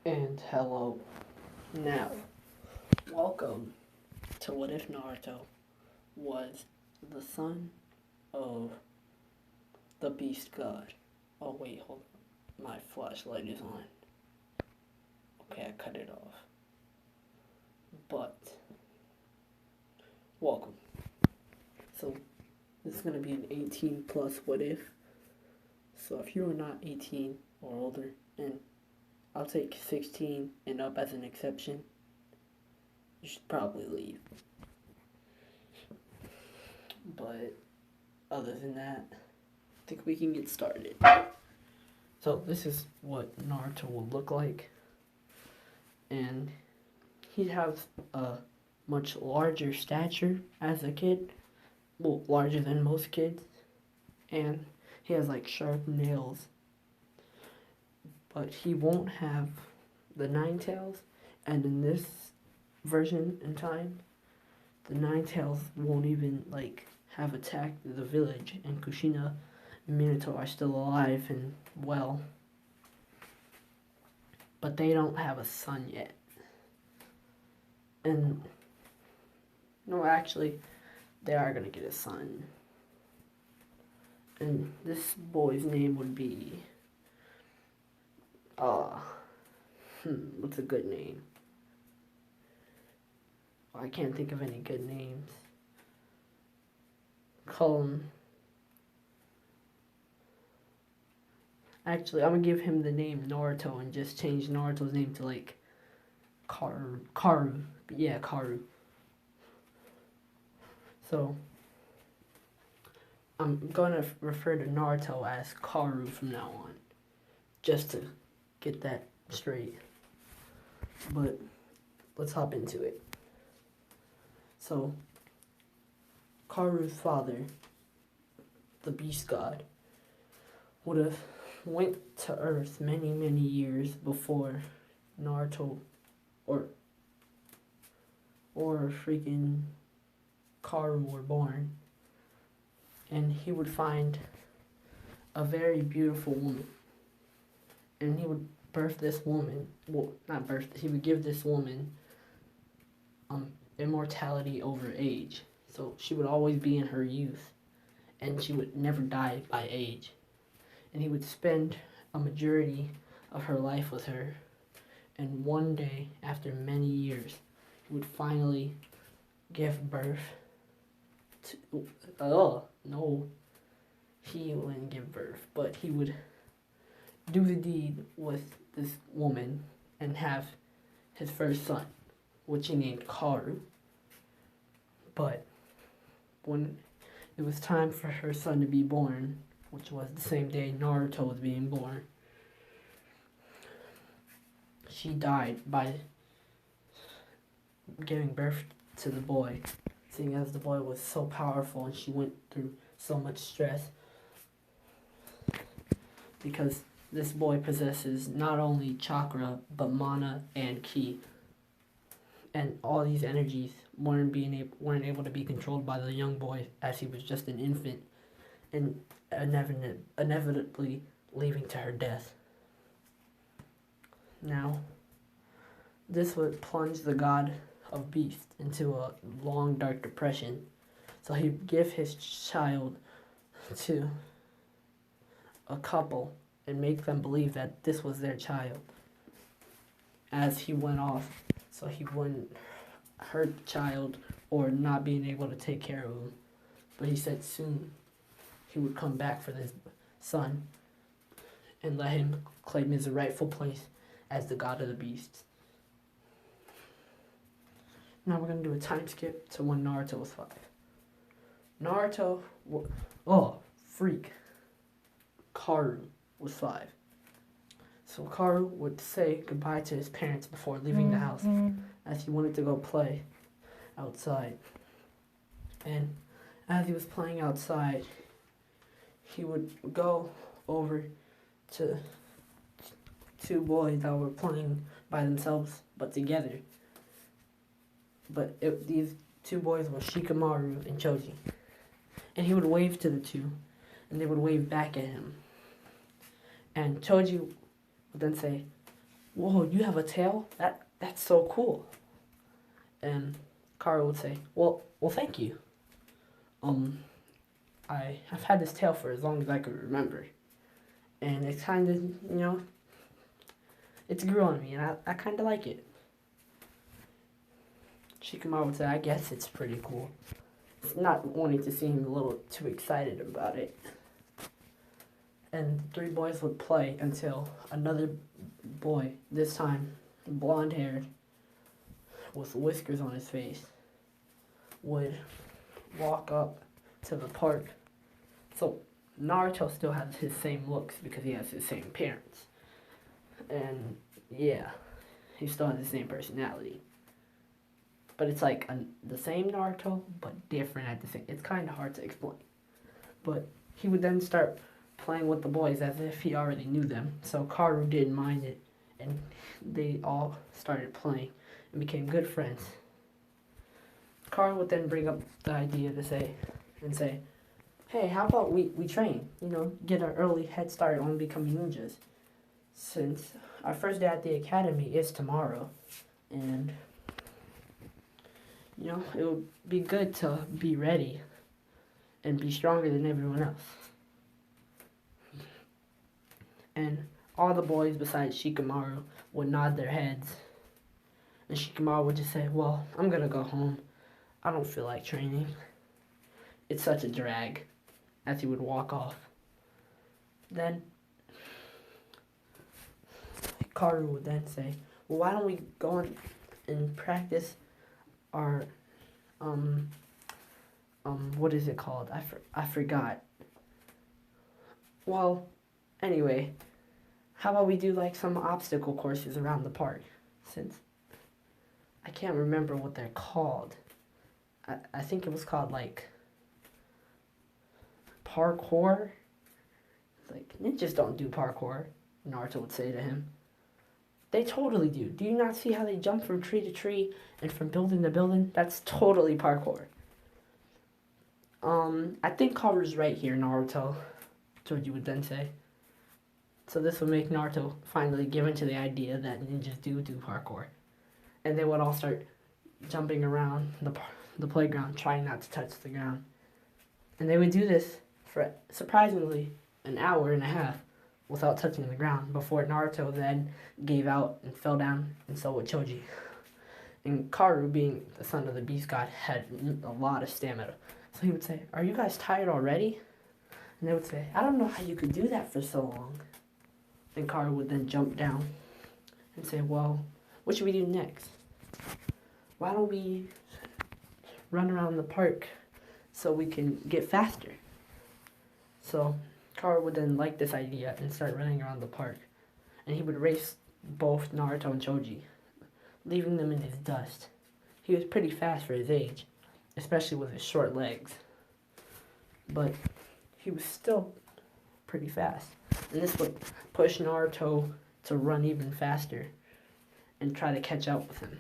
And hello. Now, welcome to What If Naruto was the son of the Beast God. Oh, wait, hold on. My flashlight is on. Okay, I cut it off. But, welcome. So, this is going to be an 18 plus What If. So, if you are not 18 or older, and I'll take 16 and up as an exception, you should probably leave. But other than that, I think we can get started. So this is what Naruto will look like. And he has a much larger stature as a kid. Well, larger than most kids. And he has like sharp nails. But he won't have the nine tails. And in this version in time, the nine tails won't even like have attacked the village, and Kushina and Minato are still alive and well. But they don't have a son yet. And no, actually, they are gonna get a son. And this boy's name would be what's a good name? I can't think of any good names. Call him. Actually, I'm gonna give him the name Naruto and just change Naruto's name to like Karu. Karu. Yeah, Karu. So, I'm gonna refer to Naruto as Karu from now on. Just to get that straight. But, let's hop into it. So, Karu's father, the Beast God, would have went to Earth many, many years before Naruto or freaking Karu were born. And he would find a very beautiful woman. And he would birth this woman, well, not birth, he would give this woman immortality over age. So she would always be in her youth, and she would never die by age. And he would spend a majority of her life with her, and one day, after many years, he would finally give birth to, no, he wouldn't give birth, but he would do the deed with this woman and have his first son, which he named Karu. But when it was time for her son to be born, which was the same day Naruto was being born, she died by giving birth to the boy, seeing as the boy was so powerful and she went through so much stress, because this boy possesses not only chakra but mana and ki, and all these energies weren't able to be controlled by the young boy, as he was just an infant, and inevitably leading to her death. Now, this would plunge the god of beasts into a long dark depression, so he'd give his child to a couple and make them believe that this was their child as he went off, so he wouldn't hurt the child or not being able to take care of him. But he said soon he would come back for this son and let him claim his rightful place as the god of the beasts. Now we're going to do a time skip to when Naruto was 5. Karu was 5. So Karu would say goodbye to his parents before leaving the house, as he wanted to go play outside. And as he was playing outside, he would go over to two boys that were playing by themselves but together. But these two boys were Shikamaru and Choji. And he would wave to the two, and they would wave back at him. And Choji would then say, whoa, you have a tail? That's so cool. And Kara would say, well, thank you. Um, I've had this tail for as long as I could remember. And it's kind of, it's grew on me, and I kind of like it. Shikamaru would say, I guess it's pretty cool. It's not wanting to seem a little too excited about it. And the three boys would play until another boy, this time blonde-haired, with whiskers on his face, would walk up to the park. So Naruto still has his same looks because he has his same parents. And yeah, he still has the same personality. But it's like the same Naruto, but different at the same. It's kind of hard to explain. But he would then start playing with the boys as if he already knew them. So Karu didn't mind it, and they all started playing and became good friends. Karu would then bring up the idea to say, hey, how about we train? Get an early head start on becoming ninjas. Since our first day at the academy is tomorrow, and it would be good to be ready and be stronger than everyone else. And all the boys besides Shikamaru would nod their heads. And Shikamaru would just say, well, I'm gonna go home. I don't feel like training. It's such a drag, as he would walk off. Then Karu would then say, well, why don't we go on and practice our, what is it called? I forgot. Well, anyway, how about we do like some obstacle courses around the park? Since I can't remember what they're called. I think it was called like parkour. Like, ninjas don't do parkour, Naruto would say to him. They totally do. Do you not see how they jump from tree to tree and from building to building? That's totally parkour. I think Karu's right here, Naruto, Choji would then say. So this would make Naruto finally give in to the idea that ninjas do parkour. And they would all start jumping around the playground, trying not to touch the ground. And they would do this for, surprisingly, an hour and a half without touching the ground, before Naruto then gave out and fell down, and so would Choji. And Karu, being the son of the beast god, had a lot of stamina. So he would say, are you guys tired already? And they would say, I don't know how you could do that for so long. And Karu would then jump down and say, well, what should we do next? Why don't we run around the park so we can get faster? So Karu would then like this idea and start running around the park. And he would race both Naruto and Choji, leaving them in his dust. He was pretty fast for his age, especially with his short legs. But he was still pretty fast. And this would push Naruto to run even faster and try to catch up with him.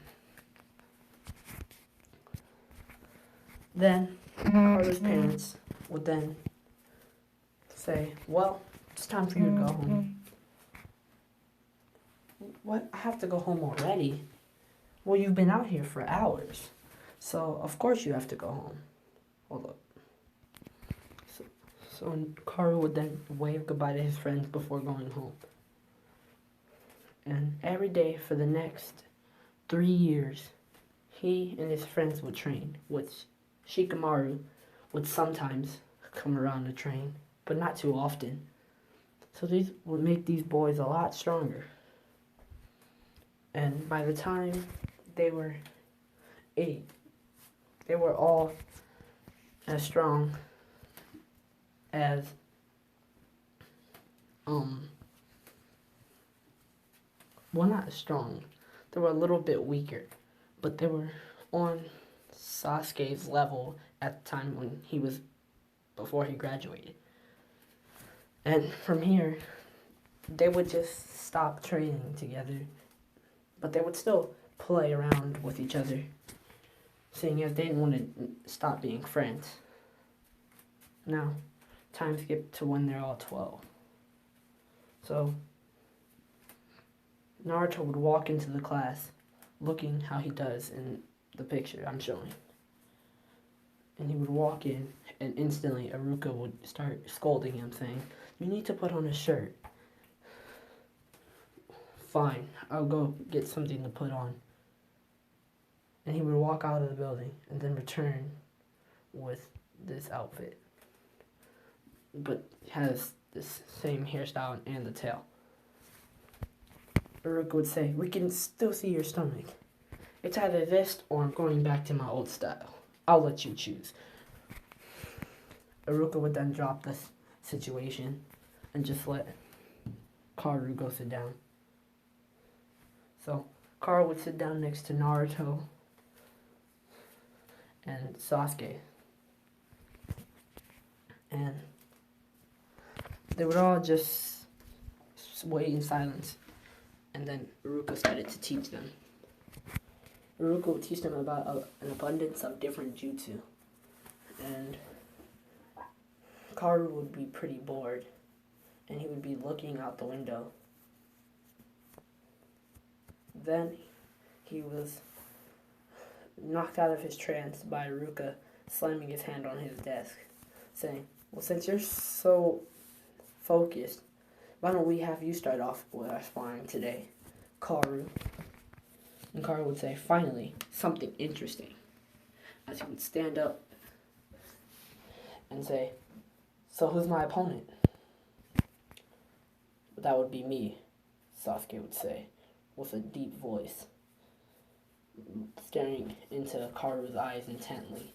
Then Karu's parents would then say, well, it's time for you to go home. What? I have to go home already? Well, you've been out here for hours, so of course you have to go home. Hold up. So Karu would then wave goodbye to his friends before going home. And every day for the next 3 years, he and his friends would train, which Shikamaru would sometimes come around to train, but not too often. So these would make these boys a lot stronger. And by the time they were 8, they were all as strong as well, not as strong. They were a little bit weaker, but they were on Sasuke's level at the time when he was, before he graduated. And from here, they would just stop training together, but they would still play around with each other, seeing as they didn't want to stop being friends. Now, time skipped to when they're all 12. So, Naruto would walk into the class looking how he does in the picture I'm showing. And he would walk in, and instantly Iruka would start scolding him, saying, "You need to put on a shirt." "Fine, I'll go get something to put on." And he would walk out of the building and then return with this outfit. But has this same hairstyle and the tail. Iruka would say, "We can still see your stomach. It's either this or I'm going back to my old style. I'll let you choose." Iruka would then drop this situation and just let Kaoru go sit down. So Kaoru would sit down next to Naruto and Sasuke. And they would all just wait in silence. And then Iruka started to teach them. Iruka would teach them about an abundance of different jutsu. And Kaoru would be pretty bored. And he would be looking out the window. Then he was knocked out of his trance by Iruka slamming his hand on his desk, saying, "Well, since you're so focused, why don't we have you start off with our sparring today, Kaoru?" And Kaoru would say, "Finally, something interesting," as he would stand up and say, "So who's my opponent?" "That would be me," Sasuke would say, with a deep voice, staring into Kaoru's eyes intently.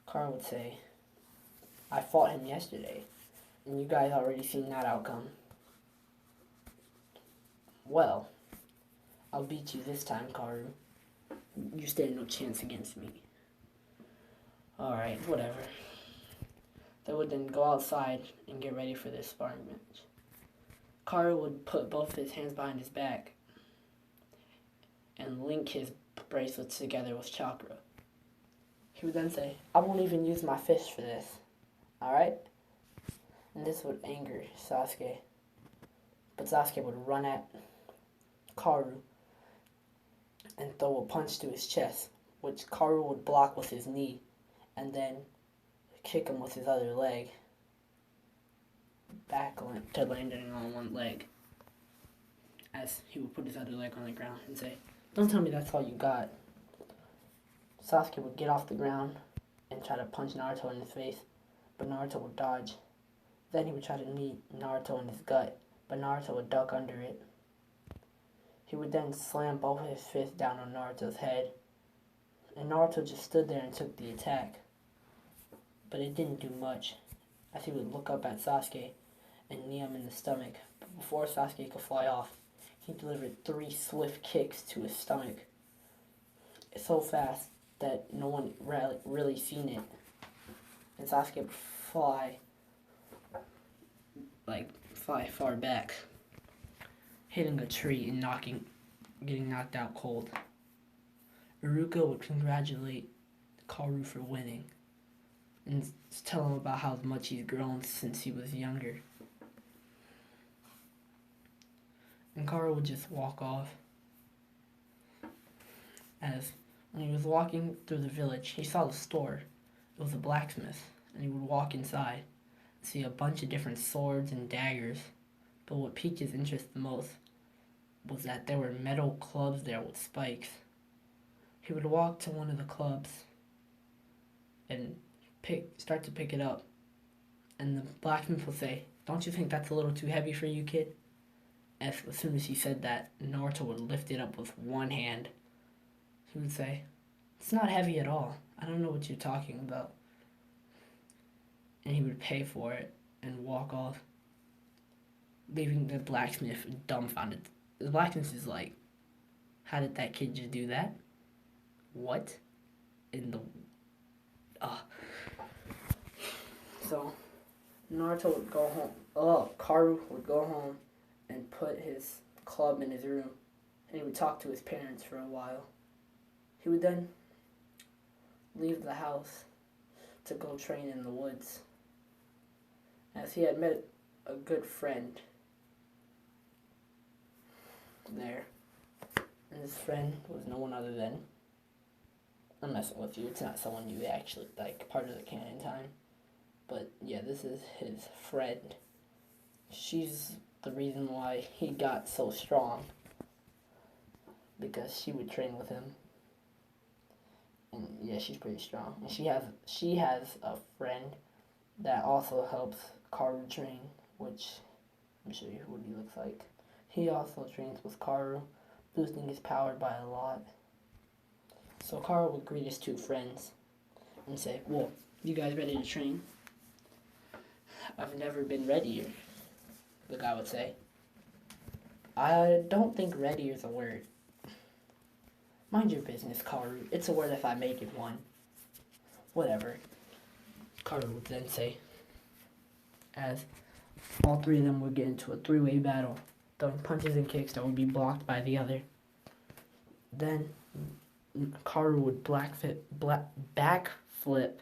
Kaoru would say, "I fought him yesterday, and you guys already seen that outcome. Well, I'll beat you this time, Kaoru. You stand no chance against me." Alright, whatever. They would then go outside and get ready for this sparring match. Kaoru would put both his hands behind his back and link his bracelets together with chakra. He would then say, "I won't even use my fist for this. Alright?" And this would anger Sasuke. But Sasuke would run at Kaoru and throw a punch to his chest, which Kaoru would block with his knee and then kick him with his other leg, back to landing on one leg, as he would put his other leg on the ground and say, "Don't tell me that's all you got." Sasuke would get off the ground and try to punch Naruto in his face, but Naruto would dodge. Then he would try to knee Naruto in his gut, but Naruto would duck under it. He would then slam both of his fists down on Naruto's head, and Naruto just stood there and took the attack. But it didn't do much, as he would look up at Sasuke and knee him in the stomach. But before Sasuke could fly off, he delivered 3 swift kicks to his stomach, so fast that no one really seen it. And Sasuke would fly far back, hitting a tree and getting knocked out cold. Iruka would congratulate Kaoru for winning and tell him about how much he's grown since he was younger. And Kaoru would just walk off. As when he was walking through the village, he saw the store. It was a blacksmith, and he would walk inside and see a bunch of different swords and daggers. But what piqued his interest the most was that there were metal clubs there with spikes. He would walk to one of the clubs and start to pick it up, and the blacksmith would say, "Don't you think that's a little too heavy for you, kid?" As soon as he said that, Naruto would lift it up with one hand. He would say, "It's not heavy at all. I don't know what you're talking about." And he would pay for it and walk off, leaving the blacksmith dumbfounded. The blacksmith is like, "How did that kid just do that? What in the... So, Naruto would go home. Kaoru would go home and put his club in his room, and he would talk to his parents for a while. He would then leave the house to go train in the woods, as he had met a good friend. there. And his friend was no one other than, I'm messing with you, it's not someone you actually, like, part of the canon time. But yeah, this is his friend. She's the reason why he got so strong. Because she would train with him. And yeah, she's pretty strong. And she has a friend that also helps Karu train, which, let me show you what he looks like. He also trains with Karu, boosting his power by a lot. So Karu would greet his two friends and say, well, you guys ready to train? I've never been readier, the guy would say. I don't think ready is a word. Mind your business, Karu. It's a word if I make it one. Whatever. Karu would then say, as all three of them would get into a three-way battle, throwing punches and kicks that would be blocked by the other. Then Karu would backflip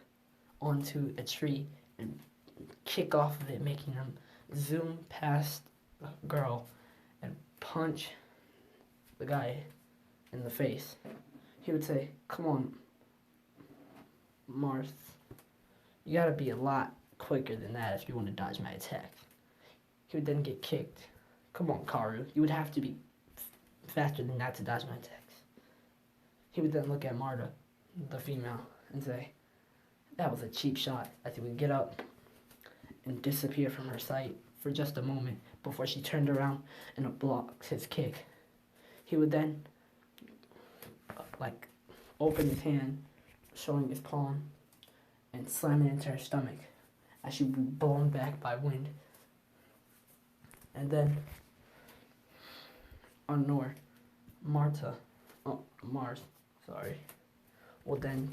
onto a tree and kick off of it, making him zoom past the girl and punch the guy in the face. He would say, come on, Mars, you gotta be a lot quicker than that if you want to dodge my attack. He would then get kicked. Come on, Karu, you would have to be faster than that to dodge my attacks. He would then look at Marta, the female, and say, that was a cheap shot, as he would get up and disappear from her sight for just a moment before she turned around and blocked his kick. He would then open his hand, showing his palm, and slam it into her stomach as she would be blown back by wind. And then Mars, will then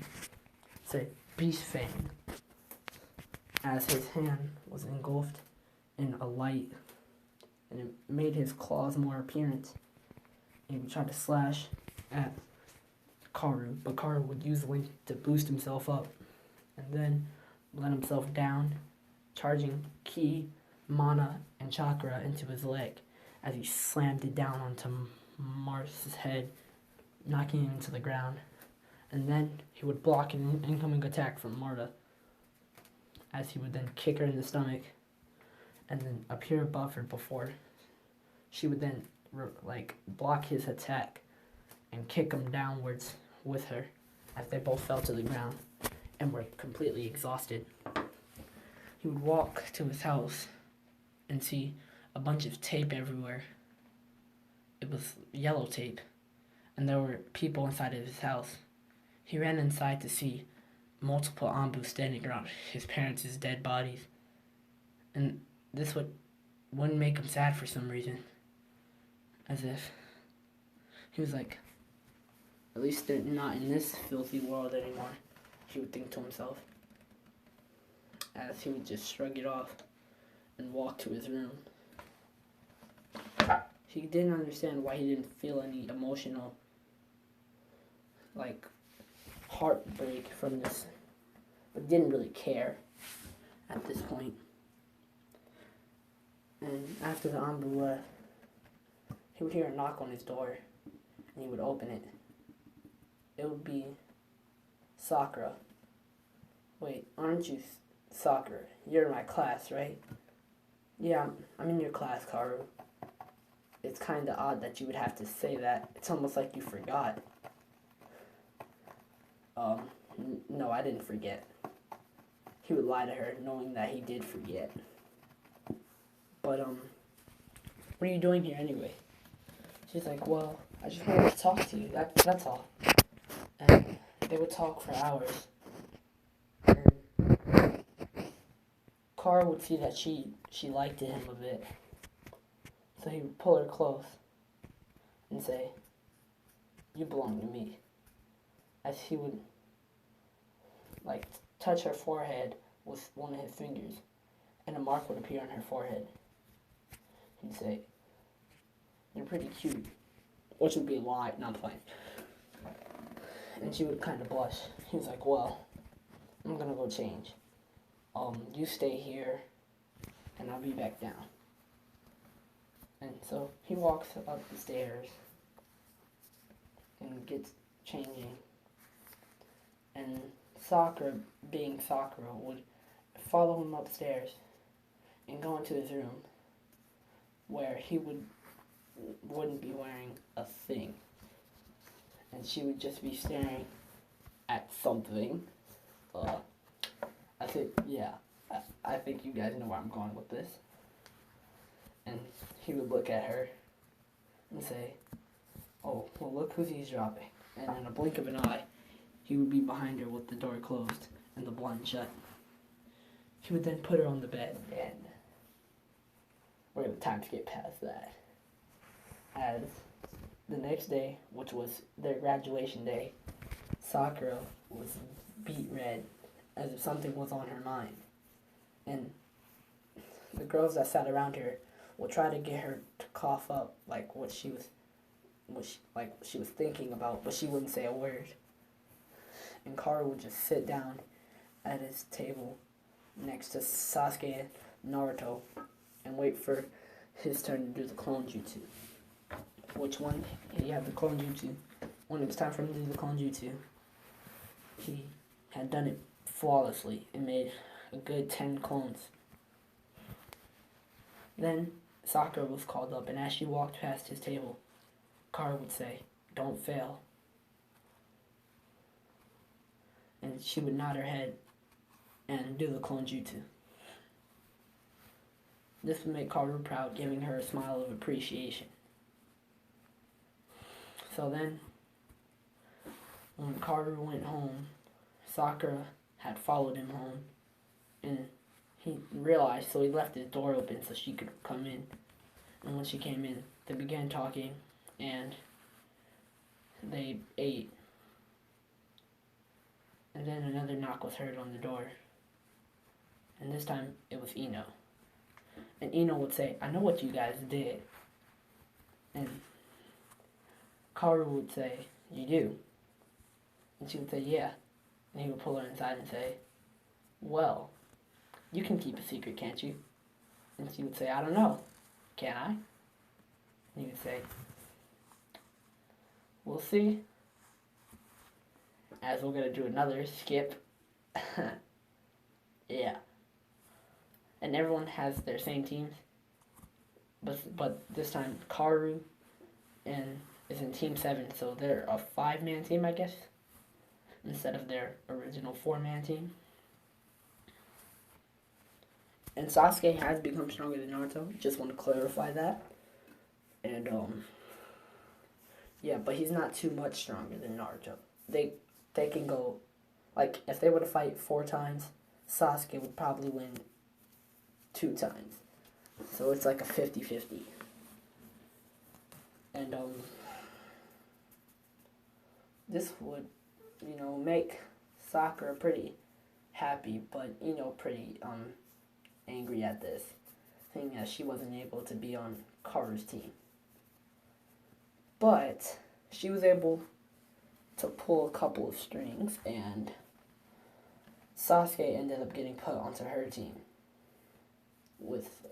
say Beast Fang, as his hand was engulfed in a light and it made his claws more apparent. And he would try to slash at Karu, but Karu would use Link to boost himself up and then let himself down, charging ki, mana, and chakra into his leg as he slammed it down onto Mars' head, knocking him into the ground. And then he would block an incoming attack from Marta, as he would then kick her in the stomach and then appear above her before she would then block his attack and kick him downwards with her as they both fell to the ground and were completely exhausted. He would walk to his house and see a bunch of tape everywhere. It was yellow tape, and there were people inside of his house. He ran inside to see multiple Anbu standing around his parents' dead bodies, and this wouldn't make him sad for some reason, as if he was like, at least they're not in this filthy world anymore, he would think to himself, as he would just shrug it off and walk to his room. He didn't understand why he didn't feel any emotional, heartbreak from this, but didn't really care at this point. And after the Anbu left, he would hear a knock on his door, and he would open it. It would be Sakura. Wait, aren't you Sakura? You're in my class, right? Yeah, I'm in your class, Karu. It's kind of odd that you would have to say that. It's almost like you forgot. No, I didn't forget. He would lie to her, knowing that he did forget. But, what are you doing here anyway? She's like, well, I just wanted to talk to you. That's all. And they would talk for hours. And Cara would see that she liked him a bit. So he would pull her close and say, you belong to me. As he would, touch her forehead with one of his fingers, and a mark would appear on her forehead. He'd say, you're pretty cute. Which would be a lie, not playing. And she would kind of blush. He was like, well, I'm gonna go change. You stay here, and I'll be back down. And so he walks up the stairs and gets changing. And Sakura, being Sakura, would follow him upstairs and go into his room where he wouldn't be wearing a thing. And she would just be staring at something. I think you guys know where I'm going with this. And he would look at her and say, "Oh, well, look who's eavesdropping." And in a blink of an eye, he would be behind her with the door closed and the blind shut. He would then put her on the bed, and we're going to time skip past that. As the next day, which was their graduation day, Sakura was beet red, as if something was on her mind. And the girls that sat around her would try to get her to cough up like what she was thinking about, but she wouldn't say a word. And Karu would just sit down at his table next to Sasuke and Naruto and wait for his turn to do the clone jutsu. Which one he had the clone jutsu. When it was time for him to do the clone jutsu, he had done it flawlessly and made a good 10 clones. Then Sakura was called up, and as she walked past his table, Karu would say, "Don't fail." And she would nod her head and do the clone jutsu. This would make Karu proud, giving her a smile of appreciation. So then, when Karu went home, Sakura had followed him home, and he realized, so he left his door open so she could come in. And when she came in, they began talking, and they ate. And then another knock was heard on the door. And this time, it was Ino. And Ino would say, "I know what you guys did." And Karu would say, "You do?" And she would say, "Yeah." And he would pull her inside and say, "Well, you can keep a secret, can't you?" And she would say, "I don't know. Can I?" And he would say, "We'll see." As we're going to do another skip. Yeah. And everyone has their same teams. But this time, Karu is in Team 7, so they're a 5-man team, I guess, instead of their original 4-man team. And Sasuke has become stronger than Naruto. Just want to clarify that. And, yeah, but he's not too much stronger than Naruto. They can go, like, if they were to fight 4 times, Sasuke would probably win 2 times. So it's like a 50-50. And, this would, make Sakura pretty happy, but, pretty, angry at this, saying that she wasn't able to be on Karu's team. But she was able to pull a couple of strings, and Sasuke ended up getting put onto her team with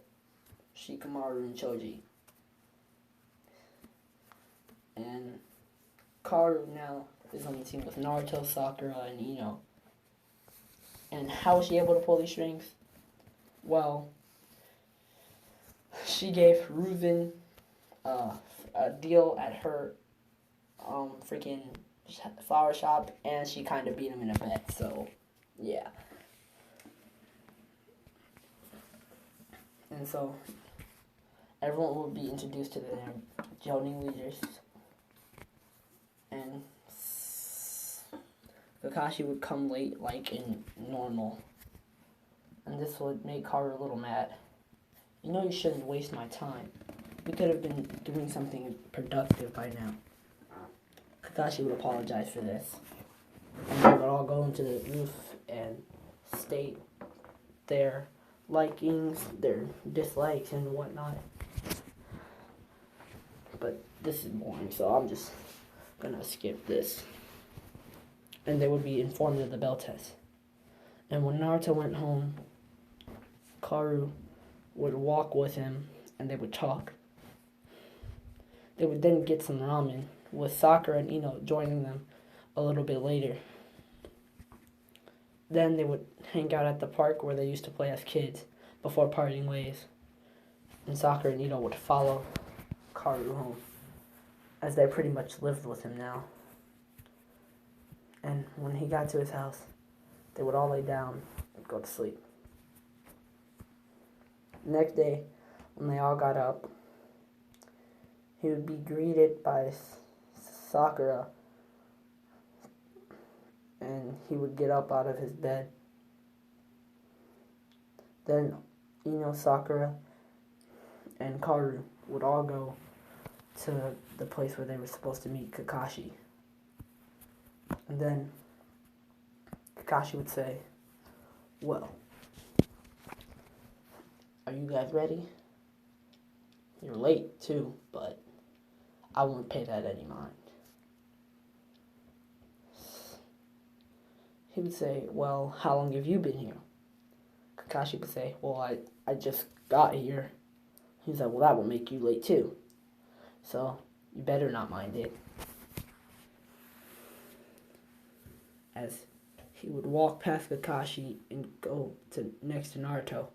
Shikamaru and Choji. And Karu now is on the team with Naruto, Sakura, and Ino. And how was she able to pull these strings? Well, she gave Reuven a deal at her freaking flower shop, and she kind of beat him in a bet, so yeah. And so everyone will be introduced to their Jonin leaders, and Kakashi would come late like in normal, and this would make Karu a little mad. You shouldn't waste my time. We could have been doing something productive by now. Kakashi would apologize for this. And they would all go into the roof and state their likings, their dislikes, and whatnot. But this is boring, so I'm just gonna skip this. And they would be informed of the bell test. And when Naruto went home, Karu would walk with him, and they would talk. They would then get some ramen, with Sakura and Ino joining them a little bit later. Then they would hang out at the park where they used to play as kids before parting ways. And Sakura and Ino would follow Kaoru home, as they pretty much lived with him now. And when he got to his house, they would all lay down and go to sleep. Next day, when they all got up, he would be greeted by Sakura, and he would get up out of his bed. Then Ino, Sakura, and Kaoru would all go to the place where they were supposed to meet Kakashi. And then Kakashi would say, "Well, are you guys ready? You're late too, but I won't pay that any mind." He would say, "Well, how long have you been here?" Kakashi would say, "Well, I just got here." He was like, "Well, that will make you late too. So you better not mind it." As he would walk past Kakashi and go next to Naruto,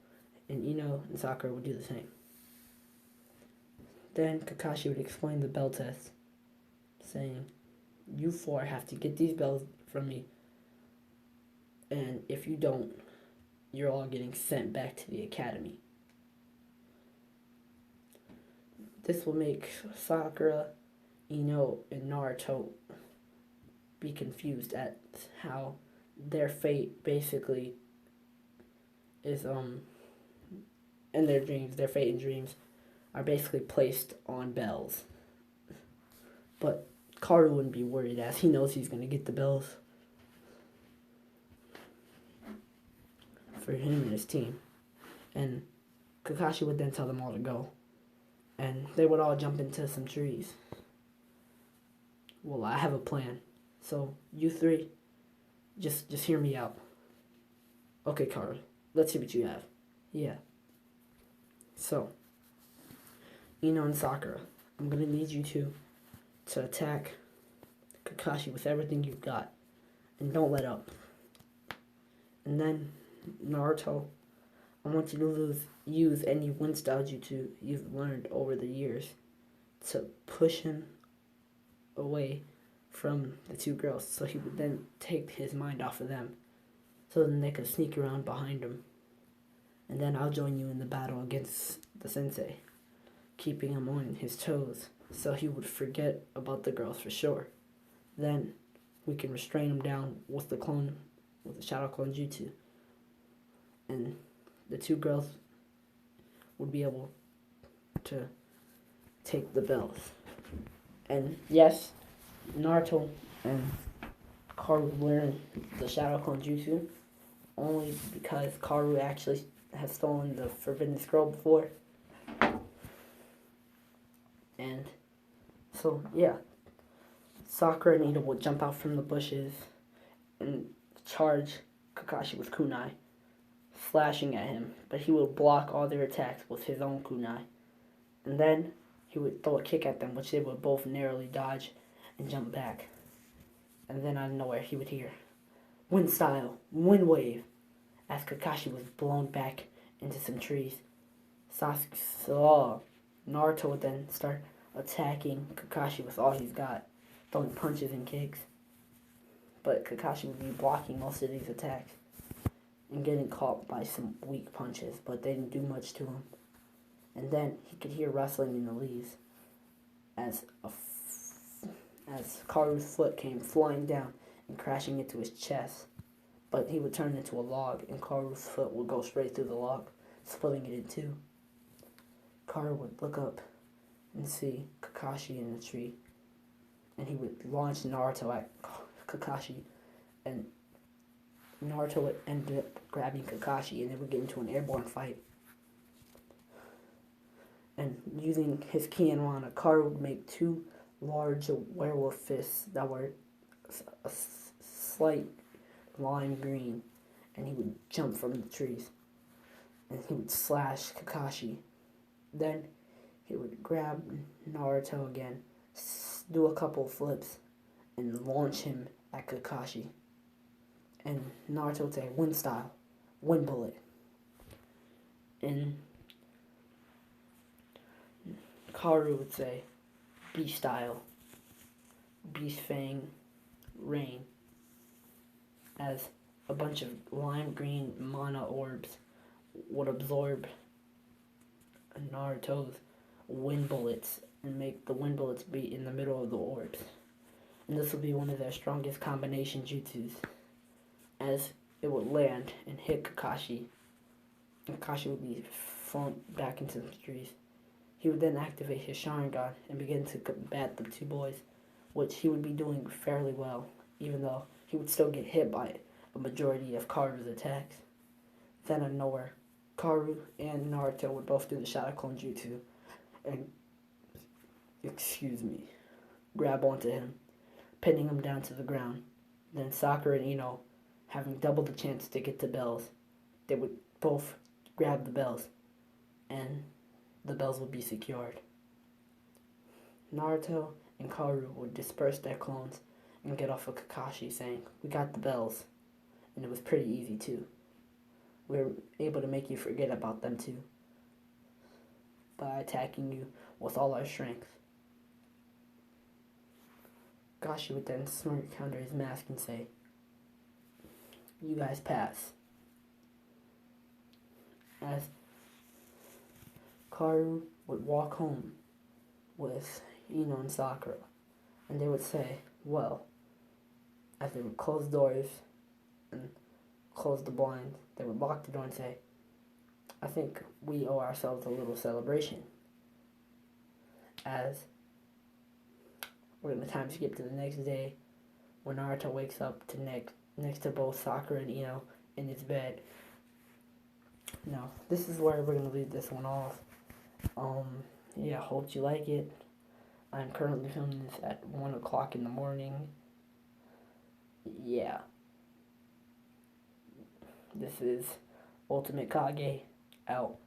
and Ino and Sakura would do the same. Then Kakashi would explain the bell test, saying, "You four have to get these bells from me, and if you don't, you're all getting sent back to the academy." This will make Sakura, Ino, and Naruto be confused at how their fate basically is, in their dreams, their fate and dreams are basically placed on bells. But Kaoru wouldn't be worried, as he knows he's going to get the bells for him and his team. And Kakashi would then tell them all to go, and they would all jump into some trees. "Well, I have a plan. So, you three, just hear me out." "Okay, Kaoru, let's see what you have." "Yeah." "So, Ino and Sakura, I'm going to need you two to attack Kakashi with everything you've got, and don't let up. And then, Naruto, I want you to use any wind style jutsu you've learned over the years to push him away from the two girls, so he would then take his mind off of them, so then they could sneak around behind him. And then I'll join you in the battle against the sensei, keeping him on his toes, so he would forget about the girls for sure. Then we can restrain him down with the shadow clone jutsu, and the two girls would be able to take the bells." And yes, Naruto and Kaoru learned the Shadow Clone Jutsu only because Kaoru actually has stolen the Forbidden Scroll before. And so, yeah, Sakura and Ino would jump out from the bushes and charge Kakashi with kunai, slashing at him, but he would block all their attacks with his own kunai. And then he would throw a kick at them, which they would both narrowly dodge and jump back. And then out of nowhere, he would hear, "Wind style, wind wave," as Kakashi was blown back into some trees. Naruto would then start attacking Kakashi with all he's got, throwing punches and kicks. But Kakashi would be blocking most of these attacks and getting caught by some weak punches, but they didn't do much to him. And then he could hear rustling in the leaves as Kaoru's foot came flying down and crashing into his chest. But he would turn into a log, and Kaoru's foot would go straight through the log, splitting it in two. Kaoru would look up and see Kakashi in the tree, and he would launch Naruto at Kakashi, and Naruto would end up grabbing Kakashi, and they would get into an airborne fight. And using his ki and Rana, Kaoru would make two large werewolf fists that were a slight lime green, and he would jump from the trees, and he would slash Kakashi. Then he would grab Naruto again, do a couple flips, and launch him at Kakashi. And Naruto would say, wind style, wind bullet. And Karu would say, beast style, beast fang, rain. As a bunch of lime green mana orbs would absorb Naruto's wind bullets and make the wind bullets be in the middle of the orbs. And this would be one of their strongest combination jutsus, as it would land and hit Kakashi. And Kakashi would be thrown back into the trees. He would then activate his Sharingan and begin to combat the two boys, which he would be doing fairly well, even though he would still get hit by a majority of Karu's attacks. Then out of nowhere, Karu and Naruto would both do the Shadow Clone Jutsu and, grab onto him, pinning him down to the ground. Then Sakura and Ino, having double the chance to get the bells, they would both grab the bells, and the bells would be secured. Naruto and Karu would disperse their clones and get off of Kakashi, saying, "We got the bells." And it was pretty easy too. We were able to make you forget about them too, by attacking you with all our strength. Kakashi would then smirk under his mask and say, "You guys pass." As Karu would walk home with Ino and Sakura, and they would say, well, as they would close doors and close the blinds, they would lock the door and say, "I think we owe ourselves a little celebration." As we're going to time skip to the next day, when Naruto wakes up to next to both Sakura and Ino in his bed. Now, this is where we're going to leave this one off. Yeah, hope you like it. I'm currently filming this at 1 o'clock in the morning. Yeah. This is Ultimate Kage out.